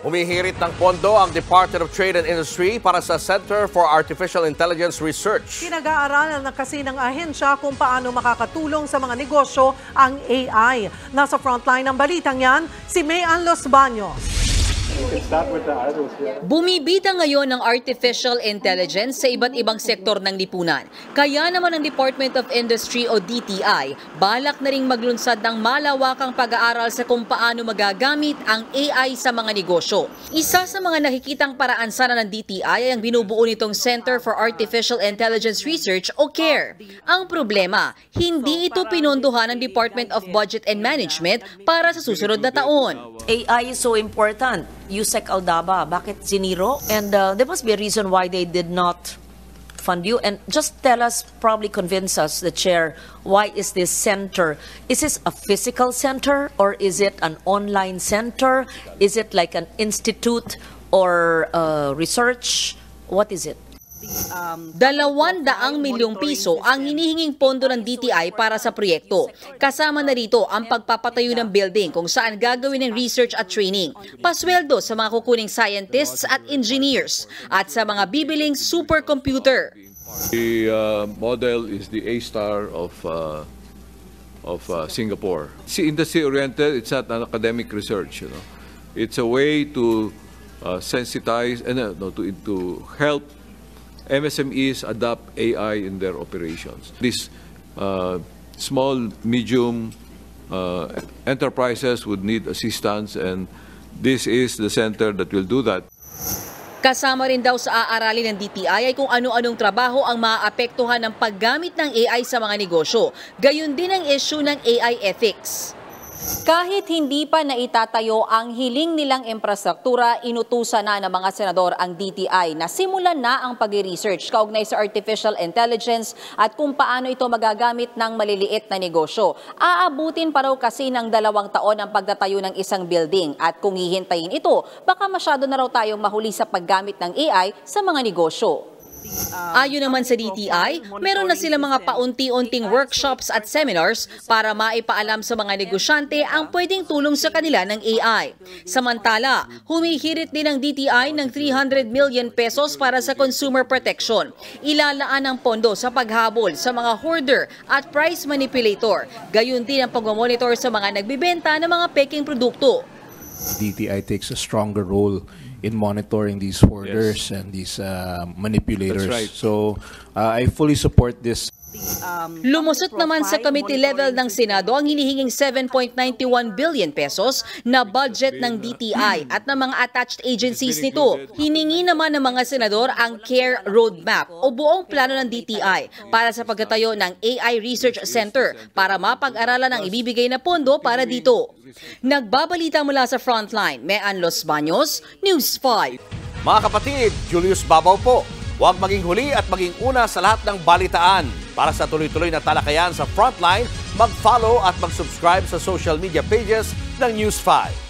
Humihirit ng pondo ang Department of Trade and Industry para sa Center for Artificial Intelligence Research. Pinag-aaralan na kasi ng ahensya kung paano makakatulong sa mga negosyo ang AI. Nasa frontline ng balitang yan, si Mayan Los Baños. Bumibida ngayon ang artificial intelligence sa iba't ibang sektor ng lipunan. Kaya naman ang Department of Industry o DTI, balak na ring maglunsad ng malawakang pag-aaral sa kung paano magagamit ang AI sa mga negosyo. Isa sa mga nakikitang paraan sana ng DTI ay ang binubuo nitong Center for Artificial Intelligence Research o CARE. Ang problema, hindi ito pinondohan ng Department of Budget and Management para sa susunod na taon. AI is so important. Yusek Aldaba, bakit siniro? And there must be a reason why they did not fund you. And just tell us, probably convince us, the chair, why is this center? Is this a physical center or is it an online center? Is it like an institute or research? What is it? 200 milyong piso ang hinihinging pondo ng DTI para sa proyekto. Kasama na rito ang pagpapatayo ng building kung saan gagawin ng research at training, pasweldo sa mga kukuning scientists at engineers, at sa mga bibiling supercomputer. The model is the A-star of Singapore. See, industry-oriented, it's not an academic research. It's a way to sensitize and to help MSMEs adopt AI in their operations. These small, medium enterprises would need assistance, and this is the center that will do that. Kasama rin daw sa aaralin ng DTI ay kung ano-anong trabaho ang maaapektuhan ng paggamit ng AI sa mga negosyo. Gayon din ang issue ng AI ethics. Kahit hindi pa naitatayo ang hiling nilang infrastruktura, inutusan na ng mga senador ang DTI na simulan na ang pag-research kaugnay sa artificial intelligence at kung paano ito magagamit ng maliliit na negosyo. Aabutin pa raw kasi ng 2 taon ang pagtatayo ng isang building at kung hihintayin ito, baka masyado na raw tayong mahuli sa paggamit ng AI sa mga negosyo. Ayon naman sa DTI, meron na sila mga paunti-unting workshops at seminars para maipaalam sa mga negosyante ang pwedeng tulong sa kanila ng AI. Samantala, humihirit din ang DTI ng 300 million pesos para sa consumer protection. Ilalaan ang pondo sa paghabol sa mga hoarder at price manipulator. Gayon din ang pagmamonitor sa mga nagbibenta ng mga peking produkto. DTI takes a stronger role in monitoring these hoarders and these manipulators. That's right. So I fully support this. Lumusot naman sa committee level ng Senado ang hinihinging 7.91 billion pesos na budget ng DTI at ng mga attached agencies nito. Hiningi naman ng mga senador ang CARE Roadmap o buong plano ng DTI para sa pagtatayo ng AI Research Center para mapag-aralan ang ibibigay na pondo para dito. Nagbabalita mula sa Frontline, Mayan Los Baños, News 5. Mga kapatid, Julius Babaw po. Huwag maging huli at maging una sa lahat ng balitaan. Para sa tuloy-tuloy na talakayan sa Frontline, mag-follow at mag-subscribe sa social media pages ng News 5.